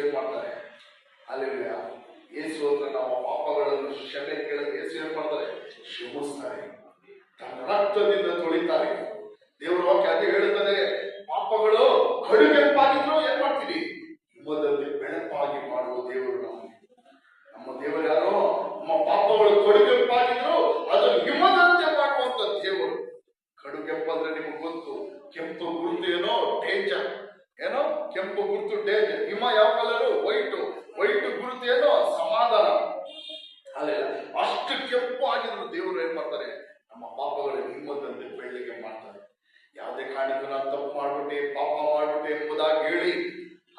ಏನ್ ಮಾಡ್ತಾರೆ? ಅಲ್ಲೆಲ್ಲೂಯಾ, ಯೇಸು ಹತ್ರ ನಮ್ಮ ಪಾಪಗಳನ್ನು ಕ್ಷಮೆ ಕೇಳಿದ್ರೆ ಯೇಸು ಏನ್ ಮಾಡ್ತಾರೆ? ಕ್ಷಮಿಸ್ತಾರೆ, ತನ್ನ ರಕ್ತದಿಂದ ತೊಳಿತಾರೆ. ದೇವರ ವಾಕ್ಯ ಅದೇ ಹೇಳುತ್ತದೆ, ಪಾಪಗಳು ಕಡುಗೆಂಪಾಗಿದ್ರು ಏನ್ ಮಾಡ್ತೀವಿ? ಹಿಮದಂತೆ ಬೆಳಪಾಗಿ ಮಾಡುವ ದೇವರು ನಮ್ಮ ದೇವರು ಯಾರು? ನಮ್ಮ ಪಾಪಗಳು ಕಡುಗೆಂಪಾಗಿದ್ರು ಅದನ್ನು ಹಿಮದಂತೆ ಮಾಡುವಂತ ದೇವರು. ಕಡುಗೆಂಪಂದ್ರೆ ನಿಮಗೆ ಗೊತ್ತು, ಕೆಂಪು ಗುರುತು ಏನೋ ಡೇಂಜರ್, ಏನೋ ಕೆಂಪು ಗುರುತು ಡೇಂಜರ್. ಹಿಮ ಯಾವ ಕಲರು? ವೈಟ್. ವೈಟ್ ಗುರುತು ಏನೋ ಸಮಾಧಾನ. ಅಲ್ಲ, ಅಷ್ಟು ಕೆಂಪು ಆಗಿದ್ರು ದೇವರು ಏನ್ ಮಾಡ್ತಾರೆ? ನಮ್ಮ ಪಾಪಗಳನ್ನು ಹಿಮದಂತೆ ಬೆಳ್ಳಿಗೆ ಮಾಡ್ತಾರೆ. ಯಾವುದೇ ಕಾರಣಕ್ಕೂ ನಾನು ತಪ್ಪು ಮಾಡ್ಬಿಟ್ಟೆ, ಪಾಪ ಮಾಡ್ಬಿಟ್ಟೆ ಎಂಬುದಾಗಿ ಹೇಳಿ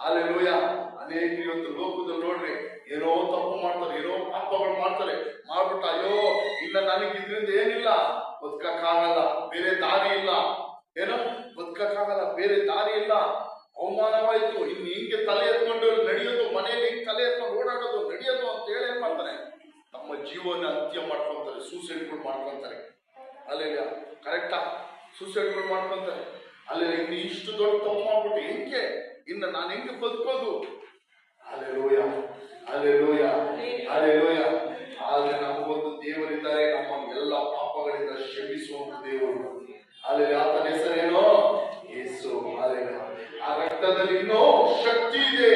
ಹಲ್ಲೆಲೂಯಾ, ಅನೇಕ ಇವತ್ತು ಲೋಕದಲ್ಲಿ ನೋಡ್ರಿ ಏನೋ ತಪ್ಪು ಮಾಡ್ತಾರೆ, ಏನೋ ಪಾಪಗಳು ಮಾಡ್ತಾರೆ. ಮಾಡ್ಬಿಟ್ಟು ಅಯ್ಯೋ ಇನ್ನ ನನಗೆ ಇದರಿಂದ ಏನಿಲ್ಲ, ಬದುಕಕ್ಕಾಗಲ್ಲ, ಬೇರೆ ದಾರಿ ಇಲ್ಲ, ಏನೋ ಬದುಕಕ್ಕಾಗಲ್ಲ, ಬೇರೆ ದಾರಿ ಇಲ್ಲ, ಅವಮಾನವಾಯ್ತು, ಇನ್ನು ಹಿಂಗೆ ತಲೆ ಎತ್ಕೊಂಡು ನಡೆಯೋದು, ಮನೆಯಲ್ಲಿ ಹಿಂಗೆ ತಲೆ ಎತ್ಕೊಂಡು ಓಡಾಡೋದು, ನಡೆಯೋದು ಅಂತ ಹೇಳಿ ಏನ್ ಮಾಡ್ತಾರೆ? ತಮ್ಮ ಜೀವನ ಅಂತ್ಯ ಮಾಡ್ಕೊಂತಾರೆ, ಸೂಸೈಡ್ಗಳು ಮಾಡ್ಕೊಂತಾರೆ. ಅಲ್ಲೆಲ್ಲ ಕರೆಕ್ಟಾ? ಸೂಸೈಡ್ಗಳು ಮಾಡ್ಕೊಂತಾರೆ. ಅಲ್ಲೇ ಇನ್ನು ಇಷ್ಟು ದೊಡ್ಡ ತಪ್ಪು ಮಾಡ್ಬಿಟ್ಟು ಹೆಂಗೆ ಇನ್ನು ನಾನು ಹೆಂಗೆ ಬದುಕೋದು? Hallelujah, hallelujah, hallelujah. ಆದ್ರೆ ನಮಗೊಂದು ದೇವರಿದ್ದಾರೆ, ನಮ್ಮ ಎಲ್ಲ ಪಾಪಗಳಿಂದ ಕ್ಷಮಿಸುವಂತ ದೇವರು. ಅಲ್ಲಿ ಆತನ ಹೆಸರೇನೋ ಯೇಸು. ಆ ರಕ್ತದಲ್ಲಿ ಇನ್ನೂ ಶಕ್ತಿ ಇದೆ.